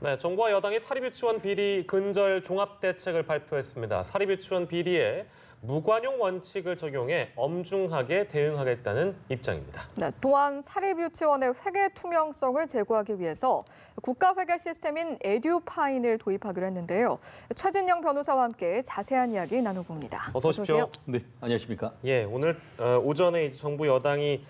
네, 정부와 여당이 사립유치원 비리 근절 종합대책을 발표했습니다. 사립유치원 비리에 무관용 원칙을 적용해 엄중하게 대응하겠다는 입장입니다. 네, 또한 사립유치원의 회계 투명성을 제고하기 위해서 국가회계 시스템인 에듀파인을 도입하기로 했는데요. 최진영 변호사와 함께 자세한 이야기 나눠봅니다. 어서 오십시오. 네, 안녕하십니까? 예, 오늘 오전에 정부 여당이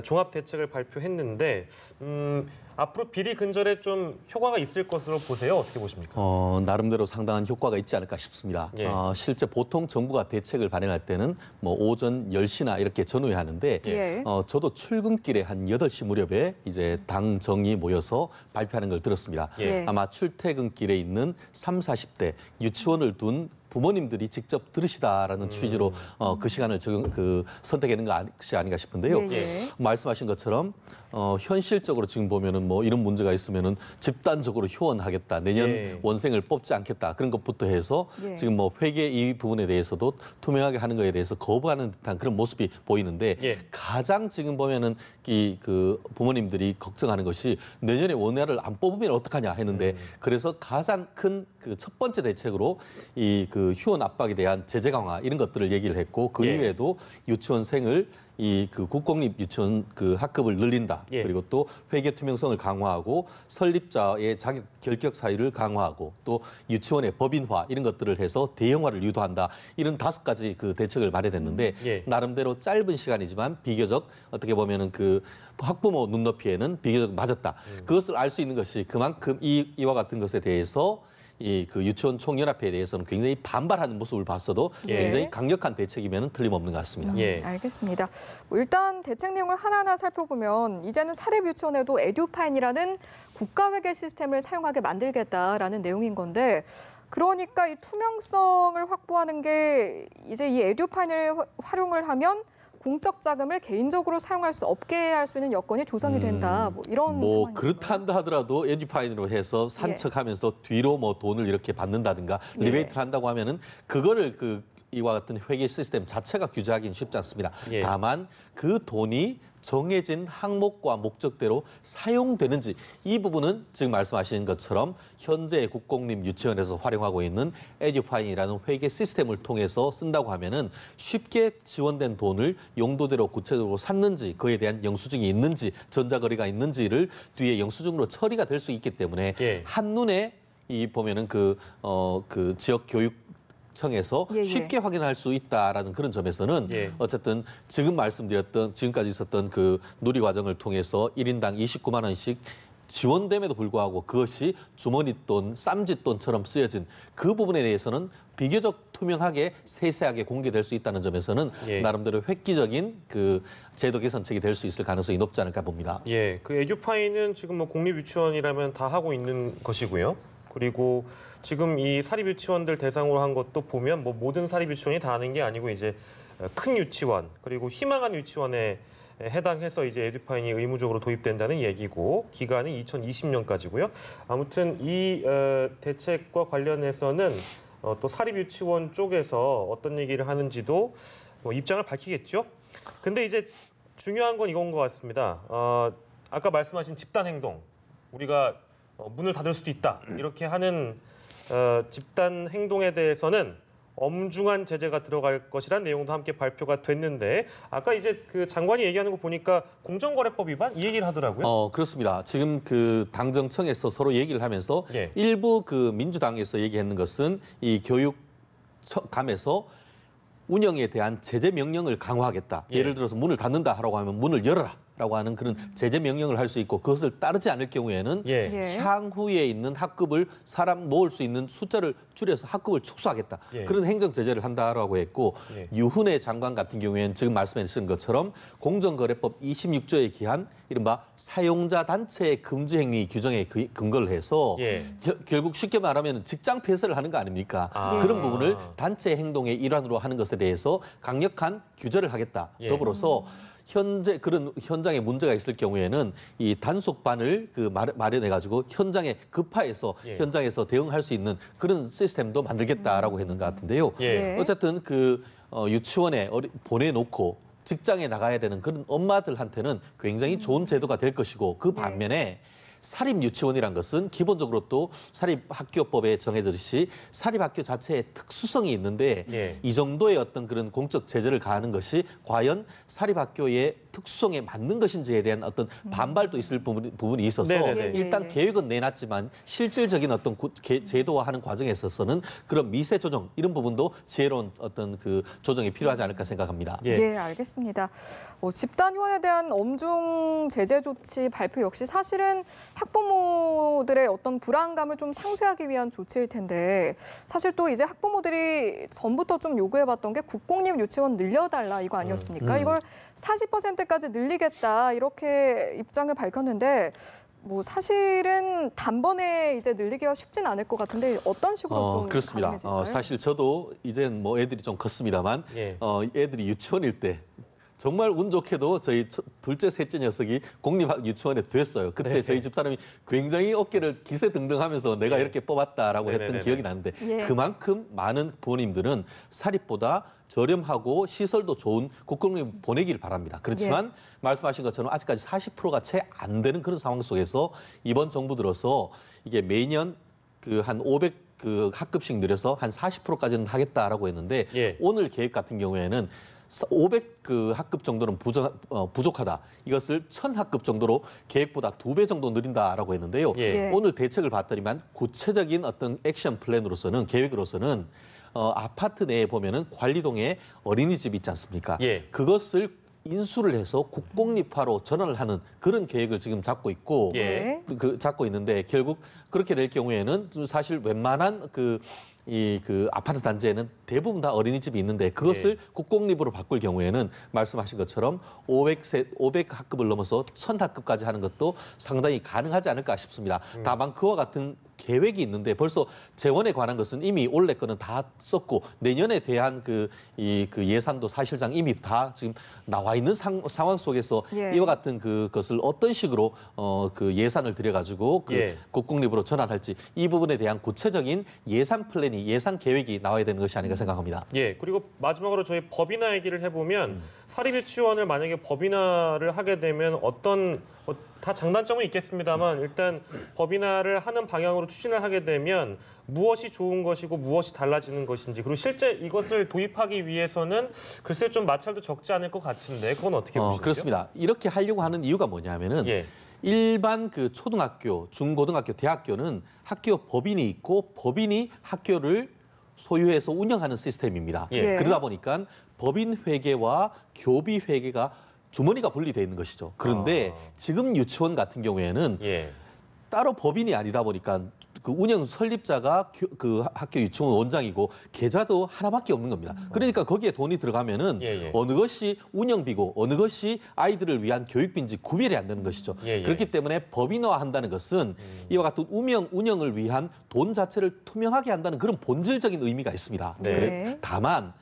종합 대책을 발표했는데 앞으로 비리 근절에 좀 효과가 있을 것으로 보세요. 어떻게 보십니까? 나름대로 상당한 효과가 있지 않을까 싶습니다. 예. 실제 보통 정부가 대책을 발행할 때는 뭐 오전 10시나 이렇게 전후에 하는데 예. 저도 출근길에 한 8시 무렵에 이제 당 정이 모여서 발표하는 걸 들었습니다. 예. 아마 출퇴근길에 있는 30, 40대 유치원을 둔 부모님들이 직접 들으시다라는 취지로 그 시간을 선택하는 것이 아닌가 싶은데요. 예. 말씀하신 것처럼 현실적으로 지금 보면은 뭐 이런 문제가 있으면은 집단적으로 휴원하겠다, 내년 예. 원생을 뽑지 않겠다 그런 것부터 해서 예. 지금 뭐 회계 이 부분에 대해서도 투명하게 하는 거에 대해서 거부하는 듯한 그런 모습이 보이는데 예. 가장 지금 보면은 그 부모님들이 걱정하는 것이 내년에 원화를 안 뽑으면 어떡하냐 했는데 그래서 가장 큰 그 첫 번째 대책으로 그 휴원 압박에 대한 제재 강화 이런 것들을 얘기를 했고 그 예. 이외에도 유치원생을 그 국공립 유치원 그 학급을 늘린다. 예. 그리고 또 회계 투명성을 강화하고 설립자의 자격 결격 사유를 강화하고 또 유치원의 법인화 이런 것들을 해서 대형화를 유도한다. 이런 5가지 그 대책을 마련했는데 예. 나름대로 짧은 시간이지만 비교적 어떻게 보면은 그 학부모 눈높이에는 비교적 맞았다. 그것을 알 수 있는 것이 그만큼 이와 같은 것에 대해서 그 유치원 총연합회에 대해서는 굉장히 반발하는 모습을 봤어도 예. 굉장히 강력한 대책이면 틀림없는 것 같습니다. 예. 알겠습니다. 일단 대책 내용을 하나하나 살펴보면 이제는 사립유치원에도 에듀파인이라는 국가회계 시스템을 사용하게 만들겠다라는 내용인 건데 그러니까 이 투명성을 확보하는 게 이제 이 에듀파인을 활용을 하면 공적 자금을 개인적으로 사용할 수 없게 할 수 있는 여건이 조성이 된다. 뭐 이런 상황인 그렇다 한다 하더라도 에듀파인으로 해서 산책하면서 뒤로 뭐 돈을 이렇게 받는다든가 예. 리베이트를 한다고 하면은 그거를 이와 같은 회계 시스템 자체가 규제하기는 쉽지 않습니다. 예. 다만 그 돈이 정해진 항목과 목적대로 사용되는지 이 부분은 지금 말씀하신 것처럼 현재 국공립 유치원에서 활용하고 있는 에듀파인이라는 회계 시스템을 통해서 쓴다고 하면은 쉽게 지원된 돈을 용도대로 구체적으로 샀는지 그에 대한 영수증이 있는지 전자거래가 있는지를 뒤에 영수증으로 처리가 될 수 있기 때문에 예. 한눈에 보면은 그 지역 교육 청에서 예. 쉽게 확인할 수 있다라는 그런 점에서는 예. 어쨌든 지금 말씀드렸던 지금까지 있었던 그 누리 과정을 통해서 1인당 29만 원씩 지원됨에도 불구하고 그것이 주머니 돈, 쌈짓돈처럼 쓰여진 그 부분에 대해서는 비교적 투명하게 세세하게 공개될 수 있다는 점에서는 예. 나름대로 획기적인 그 제도 개선책이 될 수 있을 가능성이 높지 않을까 봅니다. 예, 그 에듀파인은 지금 뭐 공립유치원이라면 다 하고 있는 것이고요. 그리고 지금 이 사립유치원들 대상으로 한 것도 보면 뭐 모든 사립유치원이 다 하는 게 아니고 이제 큰 유치원 그리고 희망한 유치원에 해당해서 이제 에듀파인이 의무적으로 도입된다는 얘기고 기간은 2020년까지고요. 아무튼 이 대책과 관련해서는 또 사립유치원 쪽에서 어떤 얘기를 하는지도 뭐 입장을 밝히겠죠. 근데 이제 중요한 건 이건 것 같습니다. 아까 말씀하신 집단 행동 우리가 문을 닫을 수도 있다 이렇게 하는 집단 행동에 대해서는 엄중한 제재가 들어갈 것이란 내용도 함께 발표가 됐는데 아까 이제 그 장관이 얘기하는 거 보니까 공정거래법 위반 이 얘기를 하더라고요. 그렇습니다. 지금 그 당정청에서 서로 얘기를 하면서 예. 일부 그 민주당에서 얘기했는 것은 이 교육감에서 운영에 대한 제재 명령을 강화하겠다. 예. 예를 들어서 문을 닫는다라고 하면 문을 열어라. 라고 하는 그런 제재 명령을 할 수 있고 그것을 따르지 않을 경우에는 예. 향후에 있는 학급을 사람 모을 수 있는 숫자를 줄여서 학급을 축소하겠다. 예. 그런 행정 제재를 한다라고 했고 예. 유훈의 장관 같은 경우에는 지금 말씀하신 것처럼 공정거래법 26조에 기한 이른바 사용자 단체의 금지 행위 규정에 근거를 해서 예. 결국 쉽게 말하면 직장 폐쇄를 하는 거 아닙니까? 아. 그런 부분을 단체 행동의 일환으로 하는 것에 대해서 강력한 규제를 하겠다. 예. 더불어서 현재 그런 현장에 문제가 있을 경우에는 이 단속반을 마련해 가지고 현장에 급파해서 예. 현장에서 대응할 수 있는 그런 시스템도 만들겠다라고 했는 것 같은데요. 예. 어쨌든 유치원에 보내놓고 직장에 나가야 되는 그런 엄마들한테는 굉장히 좋은 제도가 될 것이고 그 반면에 사립유치원이란 것은 기본적으로 또 사립학교법에 정해졌듯이 사립학교 자체의 특수성이 있는데 예. 이 정도의 어떤 그런 공적 제재를 가하는 것이 과연 사립학교의 특수성에 맞는 것인지에 대한 어떤 반발도 있을 부분이 있어서 네네네. 일단 예. 계획은 내놨지만 실질적인 어떤 제도화하는 과정에 있어서는 그런 미세 조정 이런 부분도 지혜로운 어떤 그 조정이 필요하지 않을까 생각합니다. 예. 예, 알겠습니다. 집단 휴원에 대한 엄중 제재 조치 발표 역시 사실은 학부모들의 어떤 불안감을 좀 상쇄하기 위한 조치일 텐데 사실 또 이제 학부모들이 전부터 좀 요구해봤던 게 국공립 유치원 늘려달라 이거 아니었습니까? 이걸 40%까지 늘리겠다 이렇게 입장을 밝혔는데 뭐 사실은 단번에 이제 늘리기가 쉽진 않을 것 같은데 어떤 식으로 좀 그렇습니다. 가능해질까요? 사실 저도 이제는 뭐 애들이 좀 컸습니다만 예. 애들이 유치원일 때 정말 운 좋게도 저희 둘째, 셋째 녀석이 공립 유치원에 됐어요. 그때 네. 저희 집사람이 굉장히 어깨를 기세등등하면서 내가 네. 이렇게 뽑았다라고 했던 네네네네. 기억이 나는데 예. 그만큼 많은 부모님들은 사립보다 저렴하고 시설도 좋은 국공립 보내기를 바랍니다. 그렇지만 말씀하신 것처럼 아직까지 40%가 채 안 되는 그런 상황 속에서 이번 정부 들어서 이게 매년 그 한 500 그 학급씩 늘려서 한 40%까지는 하겠다라고 했는데 예. 오늘 계획 같은 경우에는 500 그 학급 정도는 부족하다. 이것을 1000학급 정도로 계획보다 2배 정도 늘린다라고 했는데요. 예. 예. 오늘 대책을 봤더니만 구체적인 어떤 액션 플랜으로서는 계획으로서는 아파트 내에 보면은 관리동에 어린이집 있지 않습니까? 예. 그것을 인수를 해서 국공립화로 전환을 하는 그런 계획을 지금 잡고 있고 예. 잡고 있는데 결국 그렇게 될 경우에는 사실 웬만한 그 아파트 단지에는 대부분 다 어린이집이 있는데 그것을 국공립으로 바꿀 경우에는 말씀하신 것처럼 500학급을 넘어서 1000학급까지 하는 것도 상당히 가능하지 않을까 싶습니다. 다만 그와 같은 계획이 있는데 벌써 재원에 관한 것은 이미 올해 거는 다 썼고 내년에 대한 그 예산도 사실상 이미 다 지금 나와 있는 상황 속에서 예. 이와 같은 그것을 어떤 식으로 그 예산을 들여가지고 예. 국공립으로 전환할지 이 부분에 대한 구체적인 예산 플랜이 예산 계획이 나와야 되는 것이 아닌가 생각합니다. 예, 그리고 마지막으로 저희 법인화 얘기를 해보면 사립유치원을 만약에 법인화를 하게 되면 어떤 다 장단점은 있겠습니다만 일단 법인화를 하는 방향으로 추진을 하게 되면 무엇이 좋은 것이고 무엇이 달라지는 것인지 그리고 실제 이것을 도입하기 위해서는 글쎄 좀 마찰도 적지 않을 것 같은데 그건 어떻게 보시나요? 그렇습니다. 이렇게 하려고 하는 이유가 뭐냐면은 예. 일반 그 초등학교, 중고등학교, 대학교는 학교 법인이 있고 법인이 학교를 소유해서 운영하는 시스템입니다. 예. 그러다 보니까 법인 회계와 교비 회계가 주머니가 분리되어 있는 것이죠. 그런데 지금 유치원 같은 경우에는 예. 따로 법인이 아니다 보니까 그 운영 설립자가 그 학교 유치원 원장이고 계좌도 하나밖에 없는 겁니다. 그러니까 거기에 돈이 들어가면은 예. 어느 것이 운영비고 어느 것이 아이들을 위한 교육비인지 구별이 안 되는 것이죠. 예. 그렇기 때문에 법인화한다는 것은 이와 같은 운영을 위한 돈 자체를 투명하게 한다는 그런 본질적인 의미가 있습니다. 네. 다만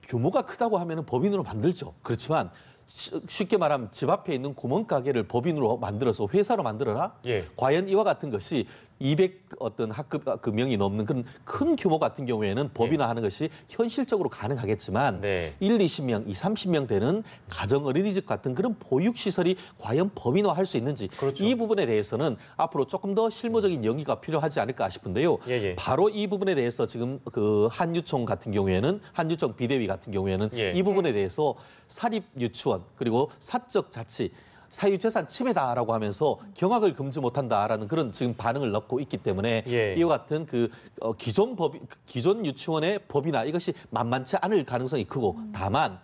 규모가 크다고 하면은 법인으로 만들죠. 그렇지만 쉽게 말하면 집 앞에 있는 구멍가게를 법인으로 만들어서 회사로 만들어라? 예. 과연 이와 같은 것이 200 어떤 학급 명이 넘는 그런 큰 규모 같은 경우에는 법인화하는 것이 현실적으로 가능하겠지만 네. 1, 20명, 2, 30명 되는 가정 어린이집 같은 그런 보육시설이 과연 법인화할 수 있는지 그렇죠. 이 부분에 대해서는 앞으로 조금 더 실무적인 연기가 필요하지 않을까 싶은데요. 예. 바로 이 부분에 대해서 지금 그 한유총 같은 경우에는 한유총 비대위 같은 경우에는 예. 이 부분에 대해서 사립 유치원 그리고 사적 자치 사유재산 침해다라고 하면서 경악을 금지 못한다라는 그런 지금 반응을 넣고 있기 때문에 예. 이와 같은 기존 유치원의 법이나 이것이 만만치 않을 가능성이 크고 다만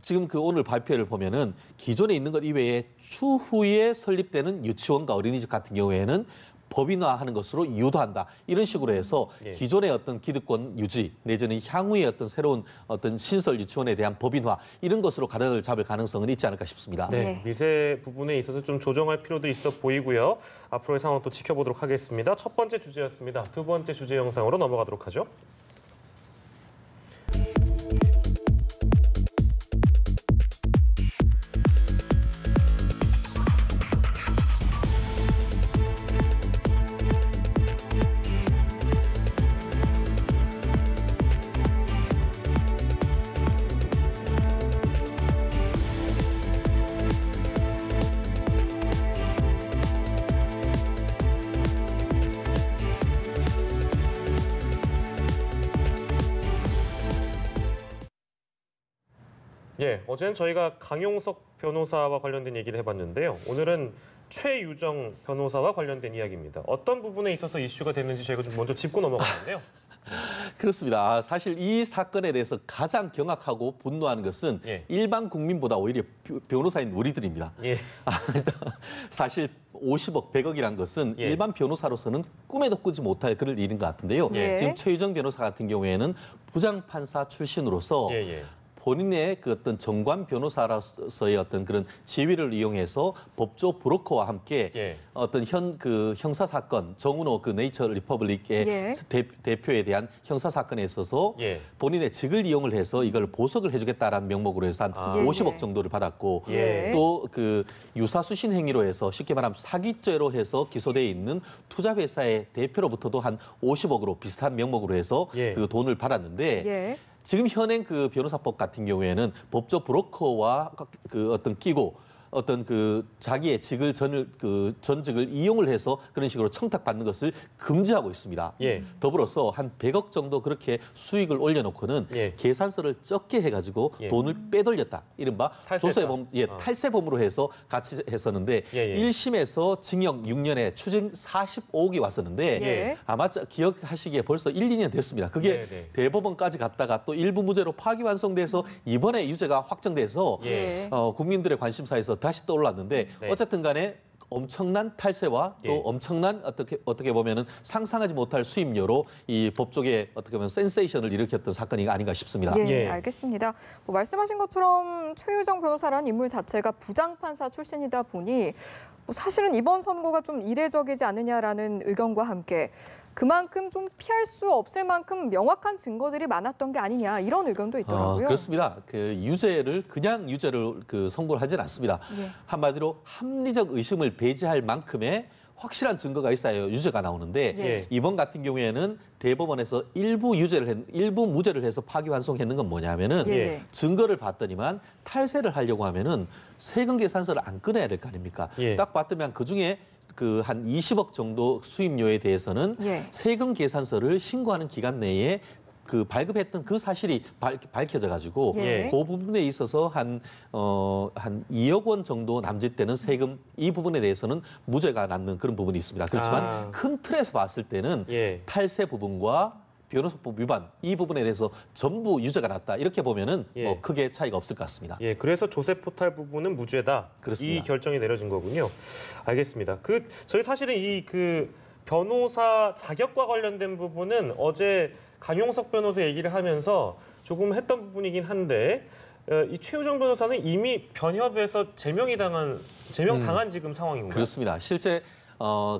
지금 그 오늘 발표를 보면은 기존에 있는 것 이외에 추후에 설립되는 유치원과 어린이집 같은 경우에는 법인화하는 것으로 유도한다. 이런 식으로 해서 예. 기존의 어떤 기득권 유지 내지는 향후의 어떤 새로운 어떤 신설 유치원에 대한 법인화 이런 것으로 가닥을 잡을 가능성은 있지 않을까 싶습니다. 네, 네. 미세 부분에 있어서 좀 조정할 필요도 있어 보이고요. 앞으로의 상황 또 지켜보도록 하겠습니다. 첫 번째 주제였습니다. 두 번째 주제 영상으로 넘어가도록 하죠. 예, 어제는 저희가 강용석 변호사와 관련된 얘기를 해봤는데요. 오늘은 최유정 변호사와 관련된 이야기입니다. 어떤 부분에 있어서 이슈가 됐는지 저희가 좀 먼저 짚고 넘어갔는데요. 그렇습니다. 사실 이 사건에 대해서 가장 경악하고 분노하는 것은 예. 일반 국민보다 오히려 변호사인 우리들입니다. 예. 사실 50억, 100억이란 것은 예. 일반 변호사로서는 꿈에도 꾸지 못할 그럴 일인 것 같은데요. 예. 지금 최유정 변호사 같은 경우에는 부장판사 출신으로서 예, 예. 본인의 그 어떤 정관 변호사로서의 어떤 그런 지위를 이용해서 법조 브로커와 함께 예. 어떤 그 형사 사건 정은호 그 네이처 리퍼블릭의 예. 대표에 대한 형사 사건에 있어서 예. 본인의 직을 이용을 해서 이걸 보석을 해주겠다라는 명목으로 해서 한 아. 50억 예. 정도를 받았고 예. 또 그 유사수신 행위로 해서 쉽게 말하면 사기죄로 해서 기소돼 있는 투자회사의 대표로부터도 한 50억으로 비슷한 명목으로 해서 예. 그 돈을 받았는데. 예. 지금 현행 그 변호사법 같은 경우에는 법조 브로커와 그 어떤 끼고 어떤 그 자기의 직을 전직을 이용을 해서 그런 식으로 청탁받는 것을 금지하고 있습니다. 예. 더불어서 한 100억 정도 그렇게 수익을 올려놓고는 예. 계산서를 적게 해가지고 예. 돈을 빼돌렸다. 이른바 탈세했다. 조세범, 탈세범으로 해서 같이 했었는데 예, 예. 1심에서 징역 6년에 추징 45억이 왔었는데 예. 아마 기억하시기에 벌써 1, 2년 됐습니다. 그게 네, 네. 대법원까지 갔다가 또 일부 무죄로 파기환송돼서 이번에 유죄가 확정돼서 예. 국민들의 관심사에서 다시 떠올랐는데 네. 어쨌든 간에 엄청난 탈세와 또 예. 엄청난 어떻게 보면은 상상하지 못할 수임료로 이 법조계 어떻게 보면 센세이션을 일으켰던 사건이 아닌가 싶습니다. 예, 예. 알겠습니다. 뭐 말씀하신 것처럼 최유정 변호사라는 인물 자체가 부장판사 출신이다 보니 뭐 사실은 이번 선고가 좀 이례적이지 않느냐라는 의견과 함께 그만큼 좀 피할 수 없을 만큼 명확한 증거들이 많았던 게 아니냐 이런 의견도 있더라고요. 그렇습니다. 그냥 유죄를 선고를 하진 않습니다. 예. 한마디로 합리적 의심을 배제할 만큼의 확실한 증거가 있어야 유죄가 나오는데 예. 이번 같은 경우에는 대법원에서 일부 무죄를 해서 파기환송했는 건 뭐냐면은 예. 증거를 봤더니만 탈세를 하려고 하면은 세금 계산서를 안 꺼내야 될 거 아닙니까? 예. 딱 봤더니 그 중에 그 한 20억 정도 수임료에 대해서는 예. 세금 계산서를 신고하는 기간 내에 그 발급했던 그 사실이 밝혀져 가지고 예. 그 부분에 있어서 한 2억 원 정도 남짓되는 세금 이 부분에 대해서는 무죄가 남는 그런 부분이 있습니다. 그렇지만 아. 큰 틀에서 봤을 때는 예. 탈세 부분과 변호사법 위반 이 부분에 대해서 전부 유죄가 났다. 이렇게 보면은 예. 뭐 크게 차이가 없을 것 같습니다. 예, 그래서 조세 포탈 부분은 무죄다. 그렇습니다. 이 결정이 내려진 거군요. 알겠습니다. 저희 사실은 변호사 자격과 관련된 부분은 어제 강용석 변호사 얘기를 하면서 조금 했던 부분이긴 한데 이 최유정 변호사는 이미 변협에서 제명당한 지금 상황인 건가요? 그렇습니다. 실제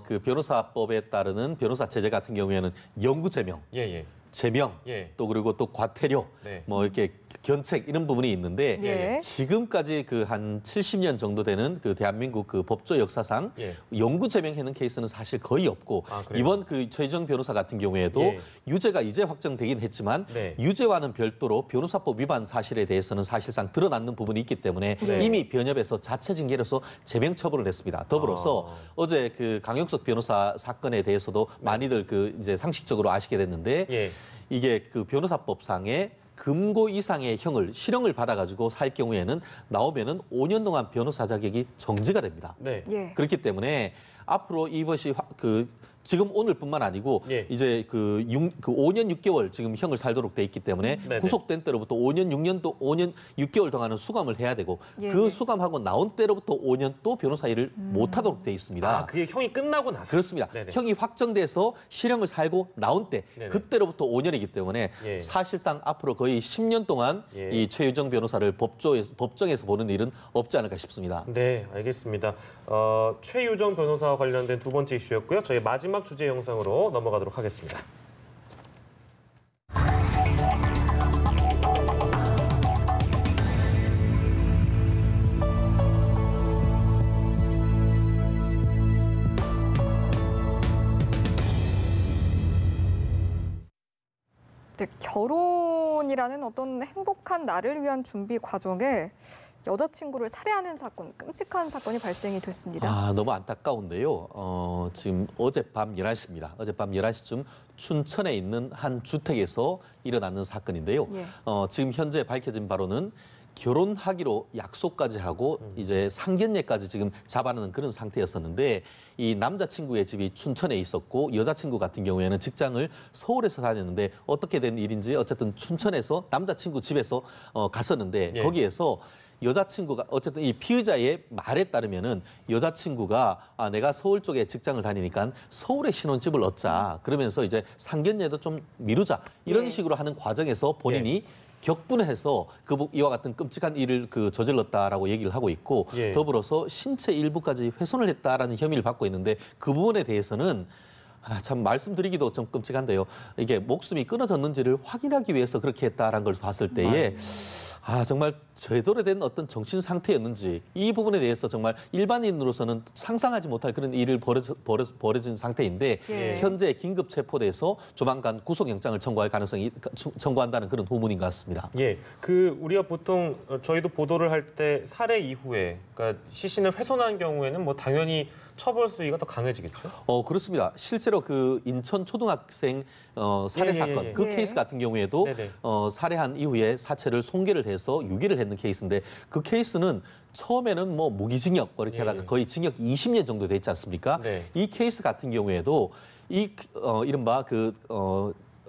그 변호사법에 따르는 변호사 제재 같은 경우에는 영구 제명, 예, 예. 제명, 예. 또 그리고 또 과태료, 네. 뭐 이렇게 견책 이런 부분이 있는데 예. 지금까지 그 한 70년 정도 되는 그 대한민국 그 법조 역사상 예. 영구 제명하는 케이스는 사실 거의 없고 아, 그래요? 이번 그 최유정 변호사 같은 경우에도 예. 유죄가 이제 확정되긴 했지만 네. 유죄와는 별도로 변호사법 위반 사실에 대해서는 사실상 드러났는 부분이 있기 때문에 네. 이미 변협에서 자체 징계로서 제명 처분을 했습니다. 더불어서 어제 그 강용석 변호사 사건에 대해서도 많이들 그 이제 상식적으로 아시게 됐는데 예. 이게 그 변호사법상에 금고 이상의 실형을 받아가지고 살 경우에는 나오면은 5년 동안 변호사 자격이 정지가 됩니다. 네. 예. 그렇기 때문에 앞으로 이것이 지금 오늘뿐만 아니고 예. 이제 그 5년 6개월 지금 형을 살도록 돼 있기 때문에 네네. 구속된 때로부터 5년 6개월 동안은 수감을 해야 되고 예. 그 수감하고 나온 때로부터 5년 또 변호사 일을 못 하도록 돼 있습니다. 아, 그게 형이 끝나고 나서. 그렇습니다. 네네. 형이 확정돼서 실형을 살고 나온 때 네네. 그때로부터 5년이기 때문에 예. 사실상 앞으로 거의 10년 동안 예. 이 최유정 변호사를 법정에서 보는 일은 없지 않을까 싶습니다. 네, 알겠습니다. 최유정 변호사와 관련된 두 번째 이슈였고요. 저희 마지막 주제 영상으로 넘어가도록 하겠습니다. 네, 결혼이라는 어떤 행복한 나를 위한 준비 과정에 여자친구를 살해하는 사건, 끔찍한 사건이 발생이 됐습니다. 너무 안타까운데요. 지금 어젯밤 11시입니다. 어젯밤 11시쯤 춘천에 있는 한 주택에서 일어나는 사건인데요. 예. 지금 현재 밝혀진 바로는 결혼하기로 약속까지 하고 이제 상견례까지 지금 잡아놓은 그런 상태였었는데 이 남자친구의 집이 춘천에 있었고 여자친구 같은 경우에는 직장을 서울에서 다녔는데 어떻게 된 일인지 어쨌든 춘천에서 남자친구 집에서 갔었는데 예. 거기에서 여자친구가 어쨌든 이 피의자의 말에 따르면은 여자친구가 내가 서울 쪽에 직장을 다니니까 서울에 신혼집을 얻자 그러면서 이제 상견례도 좀 미루자 이런 예. 식으로 하는 과정에서 본인이 격분해서 이와 같은 끔찍한 일을 저질렀다라고 얘기를 하고 있고 예. 더불어서 신체 일부까지 훼손을 했다라는 혐의를 받고 있는데 그 부분에 대해서는 참 말씀드리기도 좀 끔찍한데요. 이게 목숨이 끊어졌는지를 확인하기 위해서 그렇게 했다라는 걸 봤을 때에 정말 제대로 된 어떤 정신 상태였는지 이 부분에 대해서 정말 일반인으로서는 상상하지 못할 그런 일을 벌어진 상태인데 예. 현재 긴급 체포돼서 조만간 구속영장을 청구한다는 그런 후문인 것 같습니다. 예, 우리가 보통 저희도 보도를 할 때 살해 이후에, 그러니까 시신을 훼손한 경우에는 뭐 당연히 처벌 수위가 더 강해지겠죠. 그렇습니다. 실제로 그 인천 초등학생 살해 예, 예, 사건 예. 그 예. 케이스 같은 경우에도 네네. 살해한 이후에 사체를 손괴를 해서 유기를 했는 케이스인데 그 케이스는 처음에는 뭐 무기징역 이렇게 예, 하다가 예. 거의 징역 20년 정도 됐지 않습니까? 네. 이 케이스 같은 경우에도 이른바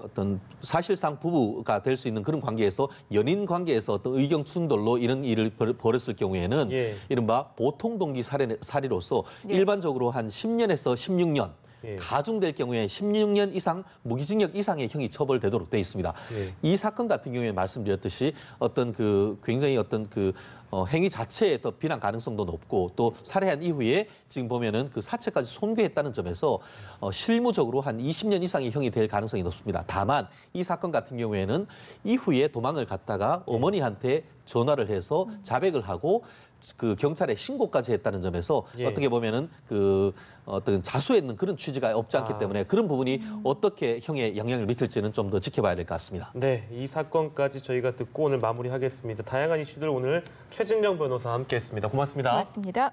어떤 사실상 부부가 될 수 있는 그런 관계에서 연인 관계에서 어떤 의견 충돌로 이런 일을 벌였을 경우에는 예. 이른바 보통 동기 살해로서 예. 일반적으로 한 10년에서 16년 예. 가중될 경우에 16년 이상 무기징역 이상의 형이 처벌되도록 돼 있습니다. 예. 이 사건 같은 경우에 말씀드렸듯이 어떤 굉장히 어떤 행위 자체에 더 비난 가능성도 높고 또 살해한 이후에 지금 보면은 그 사체까지 손괴했다는 점에서 실무적으로 한 20년 이상의 형이 될 가능성이 높습니다. 다만 이 사건 같은 경우에는 이후에 도망을 갔다가 어머니한테 전화를 해서 자백을 하고 그 경찰에 신고까지 했다는 점에서 예. 어떻게 보면은 어떤 자수했는 그런 취지가 없지 않기 때문에 그런 부분이 어떻게 형에 영향을 미칠지는 좀 더 지켜봐야 될 것 같습니다. 네, 이 사건까지 저희가 듣고 오늘 마무리하겠습니다. 다양한 이슈들 오늘 최진영 변호사와 함께했습니다. 고맙습니다. 고맙습니다.